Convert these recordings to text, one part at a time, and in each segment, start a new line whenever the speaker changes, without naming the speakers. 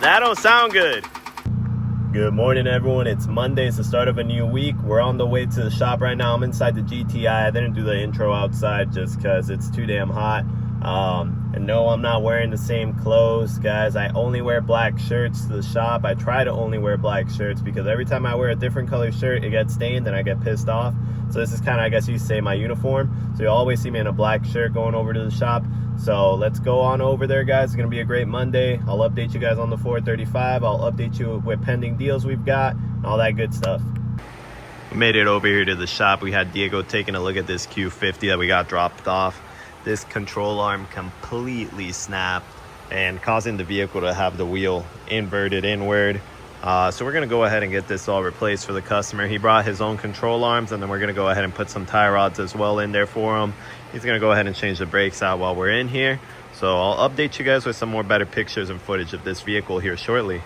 That don't sound good. Good morning, everyone. It's Monday. It's the start of a new week. We're on the way to the shop right now. I'm inside the GTI. I didn't do the intro outside just because it's too damn hot. And no, I'm not wearing the same clothes, guys. I only wear black shirts to the shop. I try to only wear black shirts because every time I wear a different color shirt, it gets stained and I get pissed off. So this is kind of, I guess you say, my uniform. So you always see me in a black shirt going over to the shop. So let's go on over there, guys. It's gonna be a great Monday. I'll update you guys on the 435. I'll update you with pending deals we've got and all that good stuff. We made it over here to the shop. We had Diego taking a look at this Q50 that we got dropped off. This control arm completely snapped and causing the vehicle to have the wheel inverted inward. So we're gonna go ahead and get this all replaced for the customer. He brought his own control arms, and then we're gonna go ahead and put some tie rods as well in there for him. He's gonna go ahead and change the brakes out while we're in here. So I'll update you guys with some more better pictures and footage of this vehicle here shortly.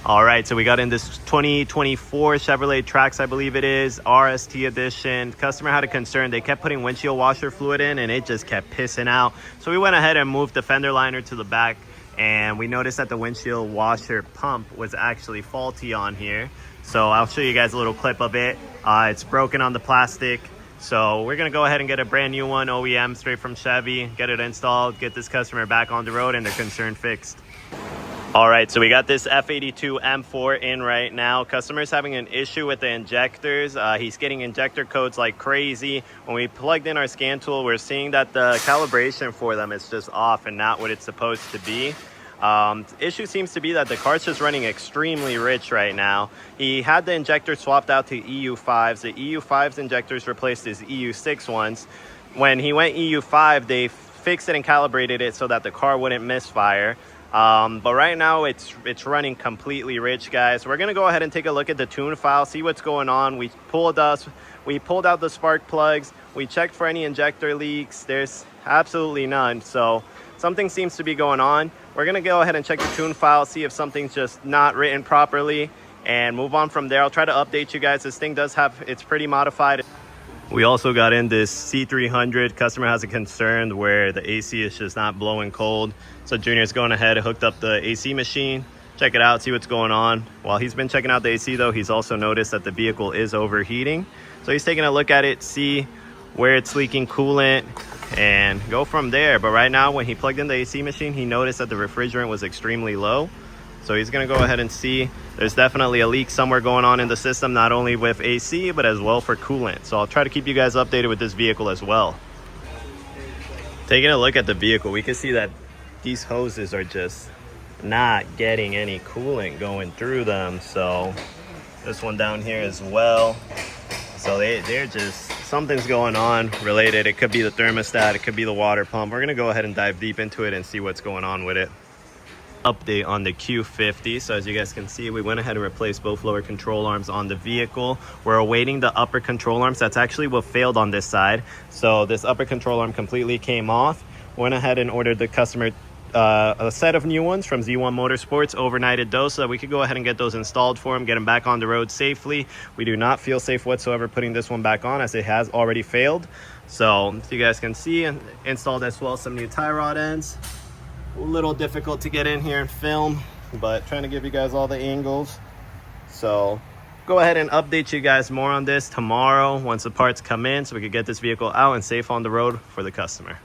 All right, so we got in this 2024 Chevrolet Trax, I believe it is, RST edition. Customer had a concern. They kept putting windshield washer fluid in and it just kept pissing out. So we went ahead and moved the fender liner to the back, and we noticed that the windshield washer pump was actually faulty on here. So I'll show you guys a little clip of it. It's broken on the plastic. So we're gonna go ahead and get a brand new one, OEM, straight from Chevy, get it installed, get this customer back on the road and their concern fixed. All right, so we got this F82 M4 in right now. Customer's having an issue with the injectors. He's getting injector codes like crazy. When we plugged in our scan tool, we're seeing that the calibration for them is just off and not what it's supposed to be. The issue seems to be that the car's just running extremely rich right now. He had the injector swapped out to EU5s. The EU5's injectors replaced his EU6 ones. When he went EU5, they fixed it and calibrated it so that the car wouldn't misfire. But right now it's running completely rich, guys. We're gonna go ahead and take a look at the tune file, see what's going on. We pulled out the spark plugs. We checked for any injector leaks. There's absolutely none. So something seems to be going on. We're gonna go ahead and check the tune file, see if something's just not written properly, and move on from there. I'll try to update you guys. This thing does have, it's pretty modified. We also got in this C300. Customer has a concern where the AC is just not blowing cold. So Junior's going ahead and hooked up the AC machine. Check it out, see what's going on. While he's been checking out the AC though, he's also noticed that the vehicle is overheating. So he's taking a look at it, see where it's leaking coolant, and go from there. But right now, when he plugged in the AC machine, he noticed that the refrigerant was extremely low. So he's gonna go ahead and see. There's definitely a leak somewhere going on in the system, not only with AC, but as well for coolant. So I'll try to keep you guys updated with this vehicle as well. Taking a look at the vehicle, we can see that these hoses are just not getting any coolant going through them. So this one down here as well. So they're just, something's going on related. It could be the thermostat, it could be the water pump. We're gonna go ahead and dive deep into it and see what's going on with it. Update on the Q50. So as you guys can see, we went ahead and replaced both lower control arms on the vehicle. We're awaiting the upper control arms. That's actually what failed on this side. So this upper control arm completely came off. Went ahead and ordered the customer a set of new ones from Z1 Motorsports, overnighted those so that we could go ahead and get those installed for him, get him back on the road safely. We do not feel safe whatsoever putting this one back on as it has already failed. So as you guys can see, installed as well some new tie rod ends. A little difficult to get in here and film, but trying to give you guys all the angles. So go ahead and update you guys more on this tomorrow once the parts come in so we could get this vehicle out and safe on the road for the customer.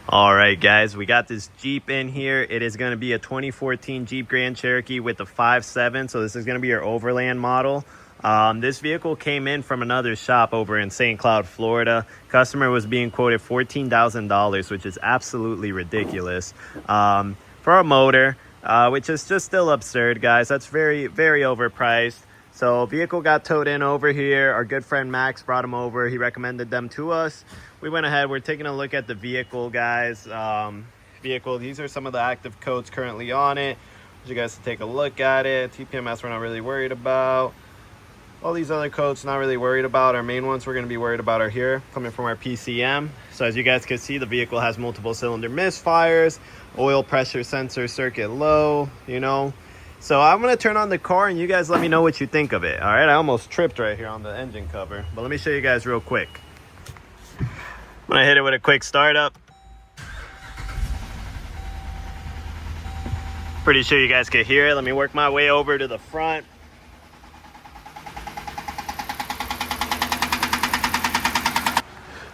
All right, guys, we got this Jeep in here. It is going to be a 2014 Jeep Grand Cherokee with the 5.7. So this is going to be your overland model. This vehicle came in from another shop over in St. Cloud, Florida. Customer was being quoted $14,000, which is absolutely ridiculous for a motor, which is just still absurd, guys. That's very, very overpriced. So vehicle got towed in over here. Our good friend Max brought him over. He recommended them to us. We went ahead. We're taking a look at the vehicle, guys. These are some of the active codes currently on it. I want you guys to take a look at it. TPMS we're not really worried about. All these other codes not really worried about. Our main ones we're going to be worried about are here, coming from our PCM. So as you guys can see, the vehicle has multiple cylinder misfires, oil pressure sensor circuit low, you know. So I'm going to turn on the car and you guys let me know what you think of it. All right, I almost tripped right here on the engine cover, but let me show you guys real quick. I'm going to hit it with a quick startup. Pretty sure you guys can hear it. Let me work my way over to the front.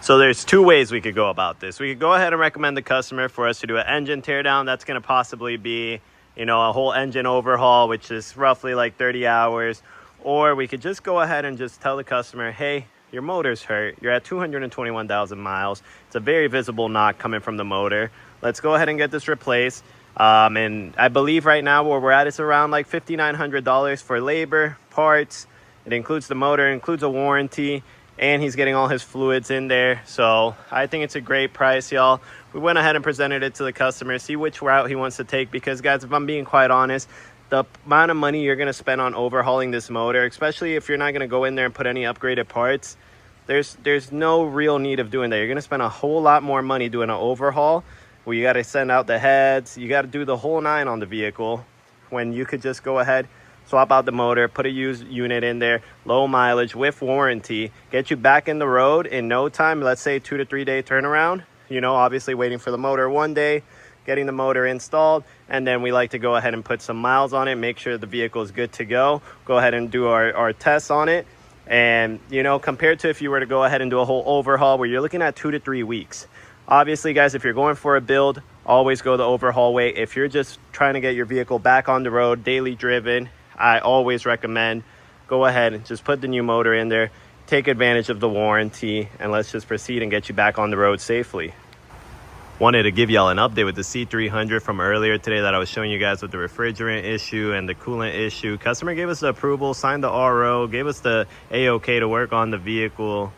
So there's two ways we could go about this. We could go ahead and recommend the customer for us to do an engine teardown. That's going to possibly be, you know, a whole engine overhaul, which is roughly like 30 hours. Or we could just go ahead and just tell the customer, hey, your motor's hurt. You're at 221,000 miles. It's a very visible knock coming from the motor. Let's go ahead and get this replaced. And I believe right now where we're at, it's around like $5,900 for labor, parts. It includes the motor, it includes a warranty, and he's getting all his fluids in there. So I think it's a great price, y'all. We went ahead and presented it to the customer, see which route he wants to take, because guys, if I'm being quite honest, the amount of money you're going to spend on overhauling this motor, especially if you're not going to go in there and put any upgraded parts, there's no real need of doing that. You're going to spend a whole lot more money doing an overhaul where you got to send out the heads, you got to do the whole nine on the vehicle, when you could just go ahead, swap out the motor, put a used unit in there, low mileage with warranty, get you back in the road in no time. Let's say 2 to 3 day turnaround, you know, obviously waiting for the motor one day, getting the motor installed, and then we like to go ahead and put some miles on it, make sure the vehicle is good to go ahead and do our tests on it. And, you know, compared to if you were to go ahead and do a whole overhaul where you're looking at 2 to 3 weeks. Obviously, guys, if you're going for a build, always go the overhaul way. If you're just trying to get your vehicle back on the road, daily driven, I always recommend go ahead and just put the new motor in there, take advantage of the warranty, and let's just proceed and get you back on the road safely. Wanted to give y'all an update with the C300 from earlier today that I was showing you guys with the refrigerant issue and the coolant issue. Customer gave us the approval, signed the RO, gave us the A-OK to work on the vehicle,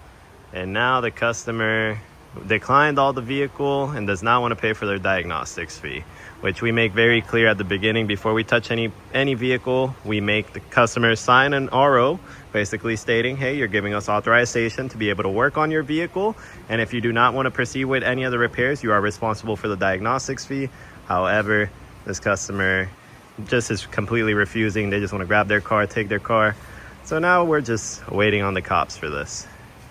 and now the customer declined all the vehicle and does not want to pay for their diagnostics fee, which we make very clear at the beginning. Before we touch any vehicle, we make the customer sign an RO, basically stating, hey, you're giving us authorization to be able to work on your vehicle, and if you do not want to proceed with any of the repairs, you are responsible for the diagnostics fee. However, this customer just is completely refusing. They just want to grab their car, take their car. So now we're just waiting on the cops for this.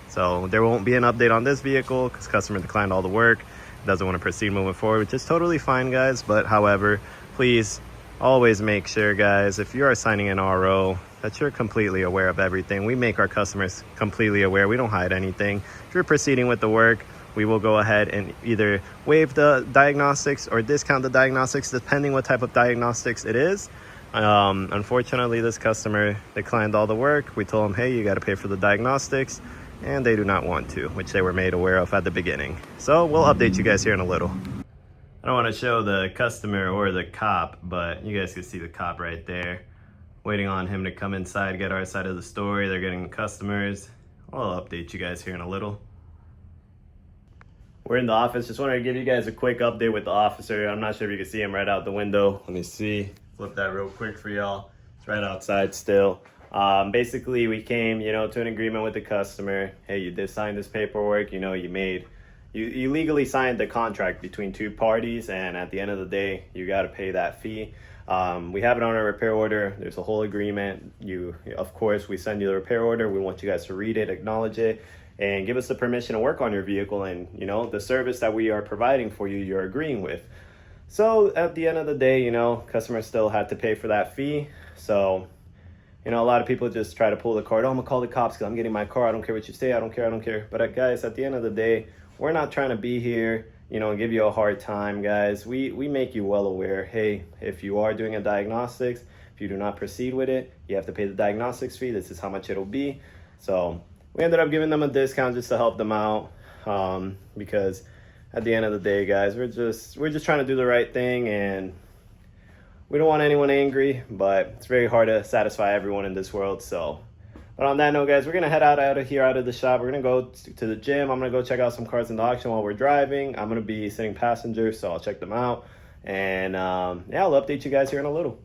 So there won't be an update on this vehicle because customer declined all the work, doesn't want to proceed moving forward, which is totally fine, guys. But however, please always make sure, guys, if you are signing an RO, that you're completely aware of everything. We make our customers completely aware. We don't hide anything. If you're proceeding with the work, we will go ahead and either waive the diagnostics or discount the diagnostics, depending what type of diagnostics it is. Unfortunately, this customer declined all the work. We told them, hey, you got to pay for the diagnostics, and they do not want to, which they were made aware of at the beginning. So we'll update you guys here in a little. I don't want to show the customer or the cop, but you guys can see the cop right there, waiting on him to come inside, get our side of the story. They're getting customers. I'll update you guys here in a little. We're in the office. Just wanted to give you guys a quick update with the officer. I'm not sure if you can see him right out the window. Let me see. Flip that real quick for y'all. It's right outside still. Basically, we came, to an agreement with the customer. Hey, you did sign this paperwork. You legally signed the contract between two parties, and at the end of the day, you got to pay that fee. We have it on our repair order. There's a whole agreement. Of course, we send you the repair order. We want you guys to read it, acknowledge it, and give us the permission to work on your vehicle. And, the service that we are providing for you, you're agreeing with. So at the end of the day, customers still had to pay for that fee. So, a lot of people just try to pull the card. Oh, I'm gonna call the cops because I'm getting my car. I don't care what you say. I don't care. But guys, at the end of the day, we're not trying to be here, and give you a hard time, guys. We make you well aware. Hey, if you are doing a diagnostics, if you do not proceed with it, you have to pay the diagnostics fee. This is how much it'll be. So we ended up giving them a discount just to help them out, because at the end of the day, guys, we're just trying to do the right thing, and we don't want anyone angry, but it's very hard to satisfy everyone in this world. So, but on that note, guys, we're gonna head out of the shop. We're gonna go to the gym. I'm gonna go check out some cars in the auction while we're driving. I'm gonna be sitting passenger, so I'll check them out, and I'll update you guys here in a little.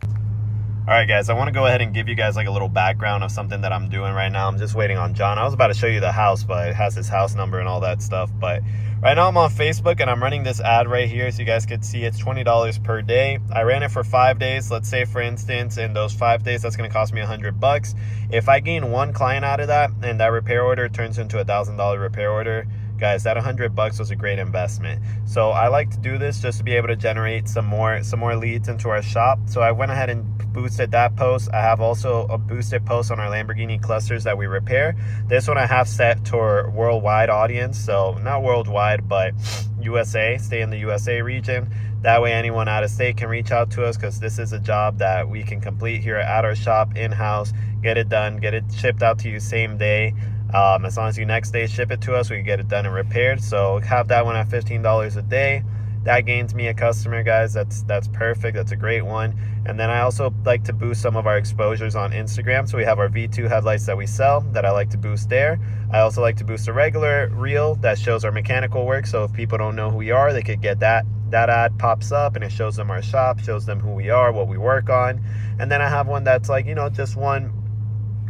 All right, guys, I want to go ahead and give you guys like a little background of something that I'm doing right now. I'm just waiting on John. I was about to show you the house, but it has his house number and all that stuff. But right now I'm on Facebook and I'm running this ad right here so you guys could see it's $20 per day. I ran it for 5 days. Let's say, for instance, in those 5 days, that's going to cost me $100. If I gain one client out of that and that repair order turns into $1,000 repair order, guys, that $100 was a great investment. So I like to do this just to be able to generate some more leads into our shop. So I went ahead and boosted that post. I have also a boosted post on our Lamborghini clusters that we repair. This one I have set to our worldwide audience, so not worldwide, but USA, stay in the USA region. That way anyone out of state can reach out to us, because this is a job that we can complete here at our shop in-house, get it done, get it shipped out to you same day. As long as you next day ship it to us, we can get it done and repaired. So have that one at $15 a day. That gains me a customer, guys. That's perfect. That's a great one. And then I also like to boost some of our exposures on Instagram. So we have our V2 headlights that we sell that I like to boost there. I also like to boost a regular reel that shows our mechanical work. So if people don't know who we are, they could get that ad pops up and it shows them our shop, shows them who we are, what we work on. And then I have one that's like, just one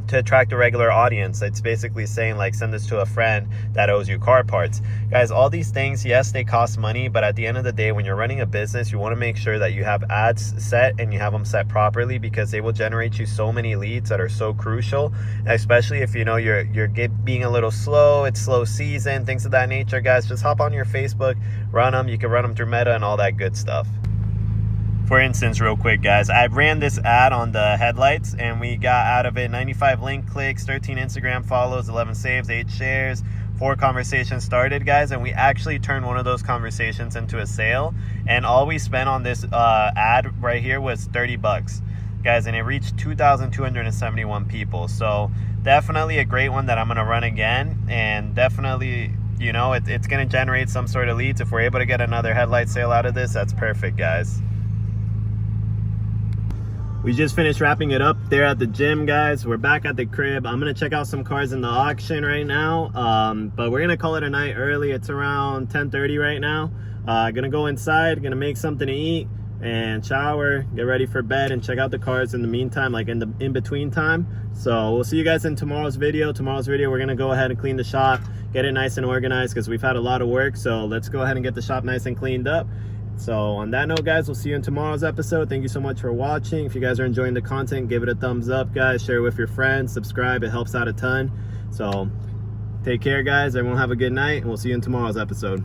to attract a regular audience. It's basically saying like, send this to a friend that owes you car parts. Guys, all these things, yes, they cost money, but at the end of the day, when you're running a business, you want to make sure that you have ads set and you have them set properly, because they will generate you so many leads that are so crucial, especially if you're being a little slow, it's slow season, things of that nature. Guys, just hop on your Facebook, run them. You can run them through Meta and all that good stuff. For instance, real quick, guys, I ran this ad on the headlights and we got out of it 95 link clicks, 13 Instagram follows, 11 saves, 8 shares, 4 conversations started, guys, and we actually turned one of those conversations into a sale. And all we spent on this ad right here was $30, guys, and it reached 2,271 people. So definitely a great one that I'm gonna run again, and definitely, it's gonna generate some sort of leads. If we're able to get another headlight sale out of this, that's perfect, guys. We just finished wrapping it up there at the gym, guys. We're back at the crib. I'm gonna check out some cars in the auction right now, but we're gonna call it a night early. It's around 10:30 right now. Gonna go inside, gonna make something to eat and shower, get ready for bed, and check out the cars in the meantime, like in the in-between time. So we'll see you guys in tomorrow's video. We're gonna go ahead and clean the shop, get it nice and organized, because we've had a lot of work. So let's go ahead and get the shop nice and cleaned up. So on that note, guys, we'll see you in tomorrow's episode. Thank you so much for watching. If you guys are enjoying the content, give it a thumbs up, guys. Share it with your friends, subscribe, it helps out a ton. So take care, guys. Everyone have a good night, and we'll see you in tomorrow's episode.